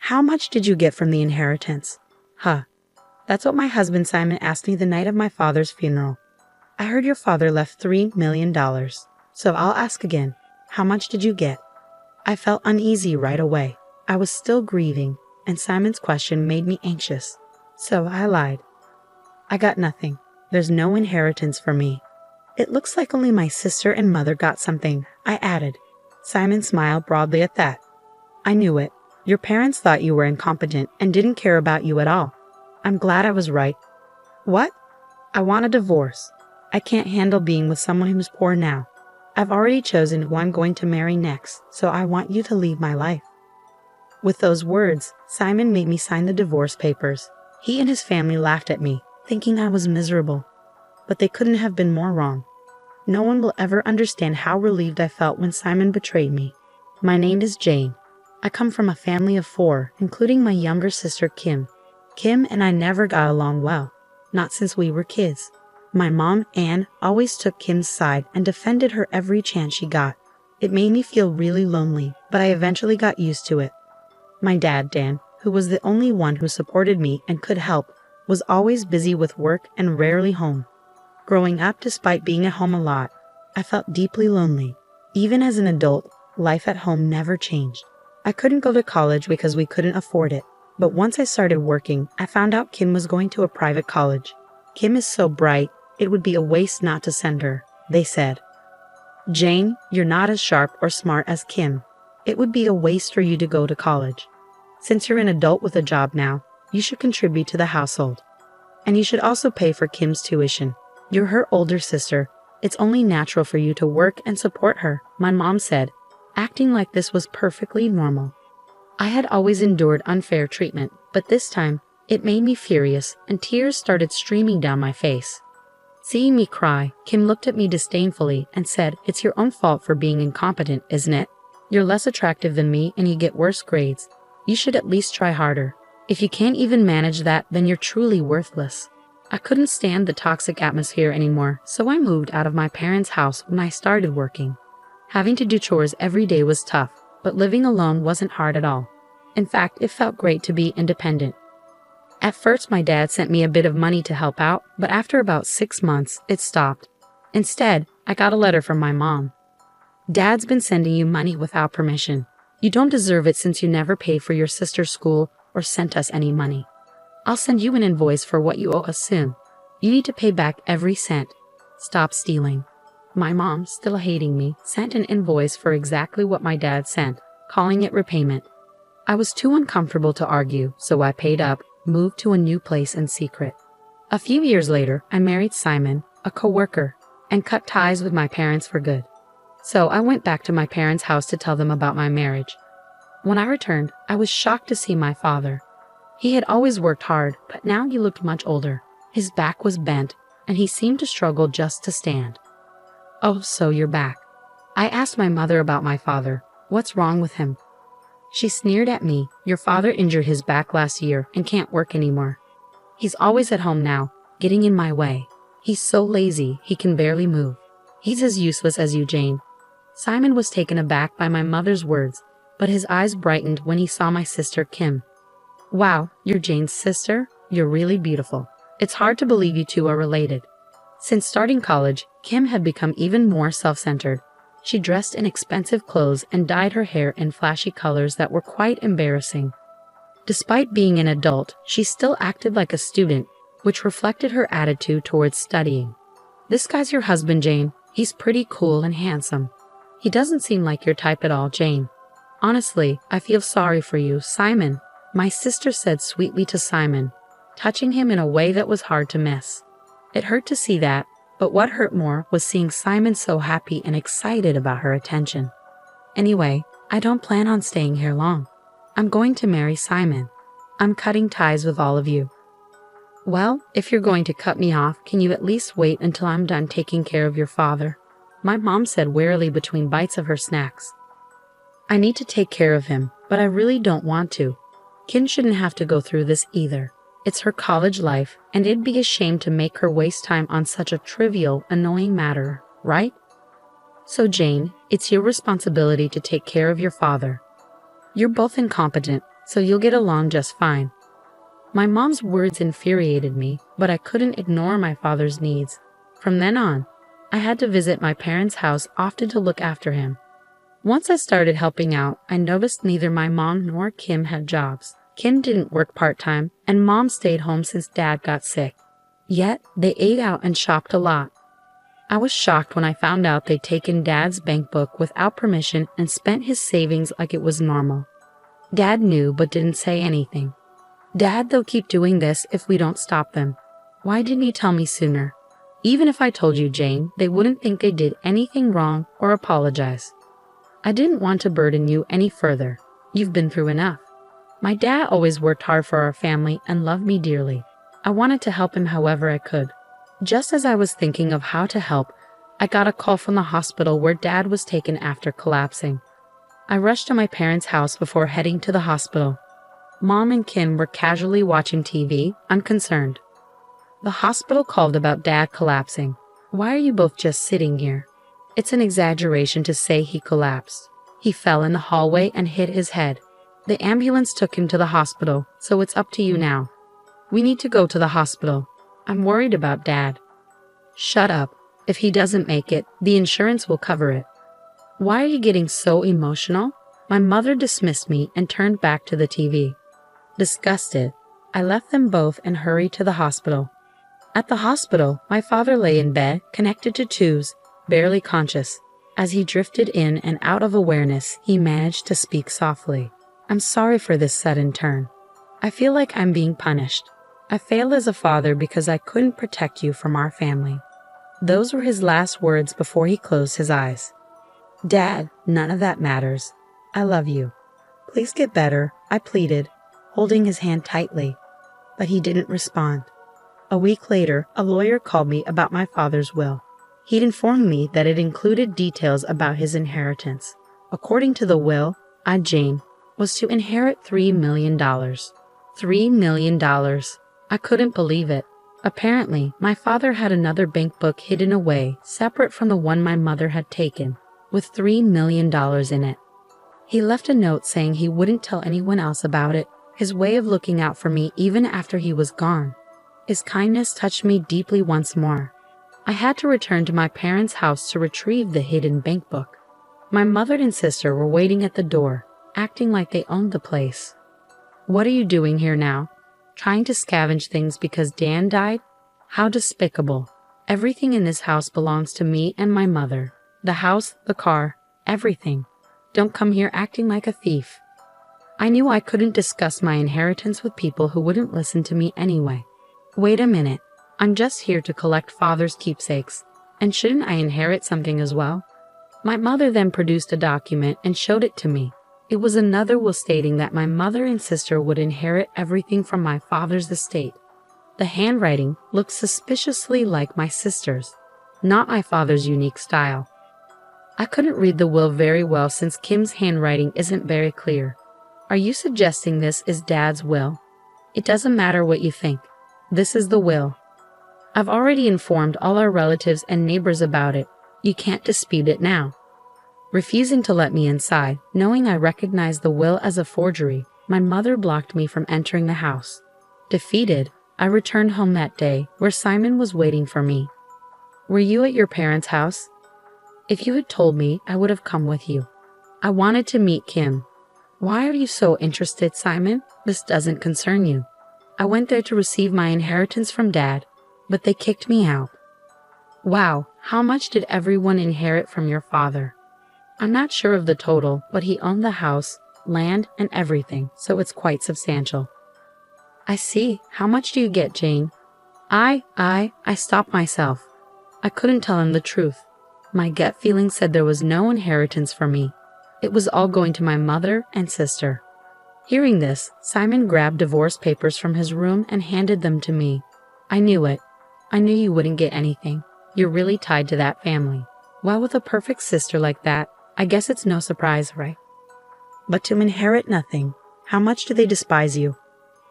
How much did you get from the inheritance? Huh. That's what my husband Simon asked me the night of my father's funeral. I heard your father left $3 million. So I'll ask again. How much did you get? I felt uneasy right away. I was still grieving, and Simon's question made me anxious. So I lied. I got nothing. There's no inheritance for me. It looks like only my sister and mother got something, I added. Simon smiled broadly at that. I knew it. Your parents thought you were incompetent and didn't care about you at all. I'm glad I was right. What? I want a divorce. I can't handle being with someone who's poor now. I've already chosen who I'm going to marry next, so I want you to leave my life. With those words, Simon made me sign the divorce papers. He and his family laughed at me, thinking I was miserable. But they couldn't have been more wrong. No one will ever understand how relieved I felt when Simon betrayed me. My name is Jane. I come from a family of 4, including my younger sister Kim. Kim and I never got along well, not since we were kids. My mom, Anne, always took Kim's side and defended her every chance she got. It made me feel really lonely, but I eventually got used to it. My dad, Dan, who was the only one who supported me and could help, was always busy with work and rarely home. Growing up, despite being at home a lot, I felt deeply lonely. Even as an adult, life at home never changed. I couldn't go to college because we couldn't afford it. But once I started working, I found out Kim was going to a private college. Kim is so bright, it would be a waste not to send her, they said. Jane, you're not as sharp or smart as Kim. It would be a waste for you to go to college. Since you're an adult with a job now, you should contribute to the household. And you should also pay for Kim's tuition. You're her older sister. It's only natural for you to work and support her, my mom said, acting like this was perfectly normal. I had always endured unfair treatment, but this time, it made me furious, and tears started streaming down my face. Seeing me cry, Kim looked at me disdainfully and said, "It's your own fault for being incompetent, isn't it? You're less attractive than me and you get worse grades. You should at least try harder. If you can't even manage that, then you're truly worthless." I couldn't stand the toxic atmosphere anymore, so I moved out of my parents' house when I started working. Having to do chores every day was tough, but living alone wasn't hard at all. In fact, it felt great to be independent. At first, my dad sent me a bit of money to help out, but after about 6 months, it stopped. Instead, I got a letter from my mom. "Dad's been sending you money without permission. You don't deserve it since you never paid for your sister's school or sent us any money. I'll send you an invoice for what you owe us soon. You need to pay back every cent. Stop stealing." My mom, still hating me, sent an invoice for exactly what my dad sent, calling it repayment. I was too uncomfortable to argue, so I paid up, moved to a new place in secret. A few years later, I married Simon, a coworker, and cut ties with my parents for good. So I went back to my parents' house to tell them about my marriage. When I returned, I was shocked to see my father. He had always worked hard, but now he looked much older. His back was bent, and he seemed to struggle just to stand. "Oh, so you're back." I asked my mother about my father. "What's wrong with him?" She sneered at me. "Your father injured his back last year and can't work anymore. He's always at home now, getting in my way. He's so lazy, he can barely move. He's as useless as you, Jane." Simon was taken aback by my mother's words, but his eyes brightened when he saw my sister Kim. "Wow, you're Jane's sister? You're really beautiful. It's hard to believe you two are related." Since starting college, Kim had become even more self-centered. She dressed in expensive clothes and dyed her hair in flashy colors that were quite embarrassing. Despite being an adult, she still acted like a student, which reflected her attitude towards studying. "This guy's your husband, Jane. He's pretty cool and handsome. He doesn't seem like your type at all, Jane. Honestly, I feel sorry for you, Simon," my sister said sweetly to Simon, touching him in a way that was hard to miss. It hurt to see that, but what hurt more was seeing Simon so happy and excited about her attention. "Anyway, I don't plan on staying here long. I'm going to marry Simon. I'm cutting ties with all of you." "Well, if you're going to cut me off, can you at least wait until I'm done taking care of your father?" my mom said wearily between bites of her snacks. "I need to take care of him, but I really don't want to. Kim shouldn't have to go through this either. It's her college life, and it'd be a shame to make her waste time on such a trivial, annoying matter, right? So Jane, it's your responsibility to take care of your father. You're both incompetent, so you'll get along just fine. My mom's words infuriated me, but I couldn't ignore my father's needs. From then on, I had to visit my parents' house often to look after him. Once I started helping out, I noticed neither my mom nor Kim had jobs. Kim didn't work part-time, and Mom stayed home since Dad got sick. Yet, they ate out and shopped a lot. I was shocked when I found out they'd taken Dad's bank book without permission and spent his savings like it was normal. Dad knew but didn't say anything. Dad, they'll keep doing this if we don't stop them. Why didn't you tell me sooner? Even if I told you, Jane, they wouldn't think they did anything wrong or apologize. I didn't want to burden you any further. You've been through enough. My dad always worked hard for our family and loved me dearly. I wanted to help him however I could. Just as I was thinking of how to help, I got a call from the hospital where Dad was taken after collapsing. I rushed to my parents' house before heading to the hospital. Mom and Kim were casually watching TV, unconcerned. The hospital called about Dad collapsing. Why are you both just sitting here? It's an exaggeration to say he collapsed. He fell in the hallway and hit his head. The ambulance took him to the hospital, so it's up to you now. We need to go to the hospital. I'm worried about Dad. Shut up. If he doesn't make it, the insurance will cover it. Why are you getting so emotional? My mother dismissed me and turned back to the TV. Disgusted, I left them both and hurried to the hospital. At the hospital, my father lay in bed, connected to tubes, barely conscious. As he drifted in and out of awareness, he managed to speak softly. I'm sorry for this sudden turn. I feel like I'm being punished. I failed as a father because I couldn't protect you from our family. Those were his last words before he closed his eyes. Dad, none of that matters. I love you. Please get better, I pleaded, holding his hand tightly. But he didn't respond. A week later, a lawyer called me about my father's will. He'd informed me that it included details about his inheritance. According to the will, I, Jane, was to inherit $3 million. $3 million. I couldn't believe it. Apparently, my father had another bank book hidden away, separate from the one my mother had taken, with $3 million in it. He left a note saying he wouldn't tell anyone else about it, his way of looking out for me even after he was gone. His kindness touched me deeply once more. I had to return to my parents' house to retrieve the hidden bank book. My mother and sister were waiting at the door, acting like they owned the place. What are you doing here now? Trying to scavenge things because Dan died? How despicable. Everything in this house belongs to me and my mother. The house, the car, everything. Don't come here acting like a thief. I knew I couldn't discuss my inheritance with people who wouldn't listen to me anyway. Wait a minute. I'm just here to collect father's keepsakes. And shouldn't I inherit something as well? My mother then produced a document and showed it to me. It was another will stating that my mother and sister would inherit everything from my father's estate. The handwriting looked suspiciously like my sister's, not my father's unique style. I couldn't read the will very well since Kim's handwriting isn't very clear. Are you suggesting this is Dad's will? It doesn't matter what you think. This is the will. I've already informed all our relatives and neighbors about it. You can't dispute it now. Refusing to let me inside, knowing I recognized the will as a forgery, my mother blocked me from entering the house. Defeated, I returned home that day, where Simon was waiting for me. Were you at your parents' house? If you had told me, I would have come with you. I wanted to meet Kim. Why are you so interested, Simon? This doesn't concern you. I went there to receive my inheritance from Dad, but they kicked me out. Wow, how much did everyone inherit from your father? I'm not sure of the total, but he owned the house, land, and everything, so it's quite substantial. I see. How much do you get, Jane? I stopped myself. I couldn't tell him the truth. My gut feeling said there was no inheritance for me. It was all going to my mother and sister. Hearing this, Simon grabbed divorce papers from his room and handed them to me. I knew it. I knew you wouldn't get anything. You're really tied to that family. Well, with a perfect sister like that, I guess it's no surprise, right? But to inherit nothing, how much do they despise you?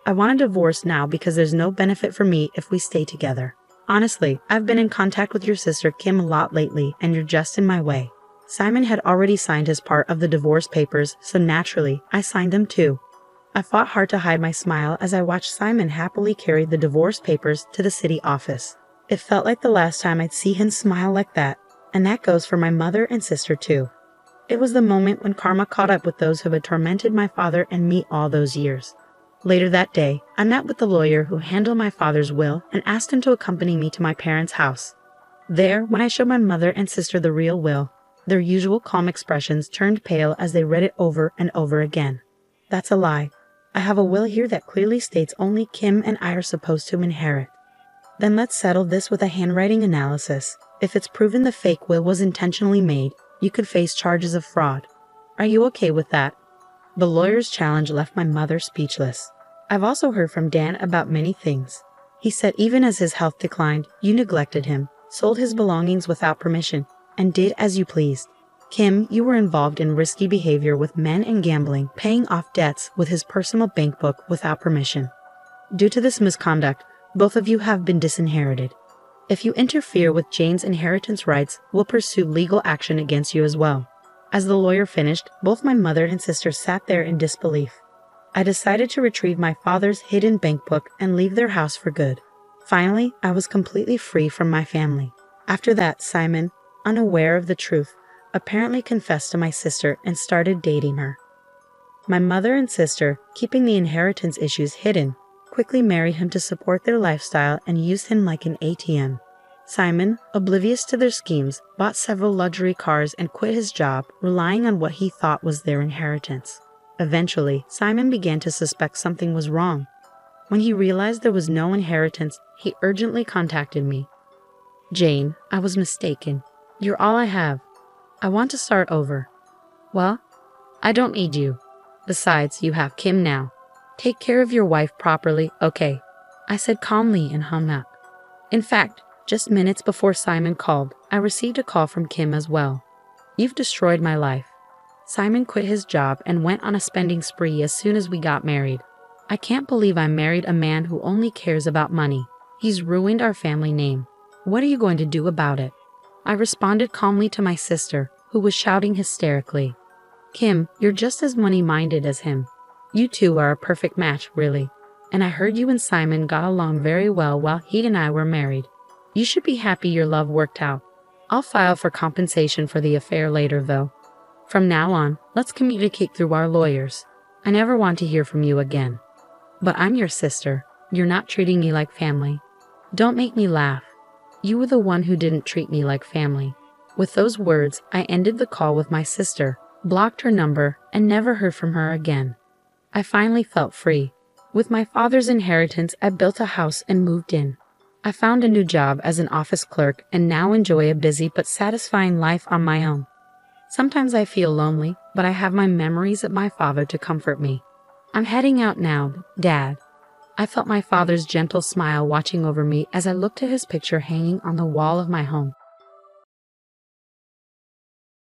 I want a divorce now because there's no benefit for me if we stay together. Honestly, I've been in contact with your sister Kim a lot lately, and you're just in my way. Simon had already signed his part of the divorce papers, so naturally, I signed them too. I fought hard to hide my smile as I watched Simon happily carry the divorce papers to the city office. It felt like the last time I'd see him smile like that, and that goes for my mother and sister too. It was the moment when karma caught up with those who had tormented my father and me all those years. Later that day, I met with the lawyer who handled my father's will and asked him to accompany me to my parents' house. There, when I showed my mother and sister the real will, their usual calm expressions turned pale as they read it over and over again. That's a lie. I have a will here that clearly states only Kim and I are supposed to inherit. Then let's settle this with a handwriting analysis. If it's proven the fake will was intentionally made, you could face charges of fraud. Are you okay with that? The lawyer's challenge left my mother speechless. I've also heard from Dan about many things. He said even as his health declined, you neglected him, sold his belongings without permission, and did as you pleased. Kim, you were involved in risky behavior with men and gambling, paying off debts with his personal bank book without permission. Due to this misconduct, both of you have been disinherited. If you interfere with Jane's inheritance rights, we'll pursue legal action against you as well. As the lawyer finished, both my mother and sister sat there in disbelief. I decided to retrieve my father's hidden bank book and leave their house for good. Finally, I was completely free from my family. After that, Simon, unaware of the truth, apparently confessed to my sister and started dating her. My mother and sister, keeping the inheritance issues hidden, quickly married him to support their lifestyle and used him like an ATM. Simon, oblivious to their schemes, bought several luxury cars and quit his job, relying on what he thought was their inheritance. Eventually, Simon began to suspect something was wrong. When he realized there was no inheritance, he urgently contacted me. Jane, I was mistaken. You're all I have. I want to start over. Well, I don't need you. Besides, you have Kim now. Take care of your wife properly, okay? I said calmly and hung up. In fact, just minutes before Simon called, I received a call from Kim as well. You've destroyed my life. Simon quit his job and went on a spending spree as soon as we got married. I can't believe I married a man who only cares about money. He's ruined our family name. What are you going to do about it? I responded calmly to my sister, who was shouting hysterically. Kim, you're just as money-minded as him. You two are a perfect match, really. And I heard you and Simon got along very well while he and I were married. You should be happy your love worked out. I'll file for compensation for the affair later, though. From now on, let's communicate through our lawyers. I never want to hear from you again. But I'm your sister. You're not treating me like family. Don't make me laugh. You were the one who didn't treat me like family. With those words, I ended the call with my sister, blocked her number, and never heard from her again. I finally felt free. With my father's inheritance, I built a house and moved in. I found a new job as an office clerk and now enjoy a busy but satisfying life on my own. Sometimes I feel lonely, but I have my memories of my father to comfort me. I'm heading out now, Dad. I felt my father's gentle smile watching over me as I looked at his picture hanging on the wall of my home.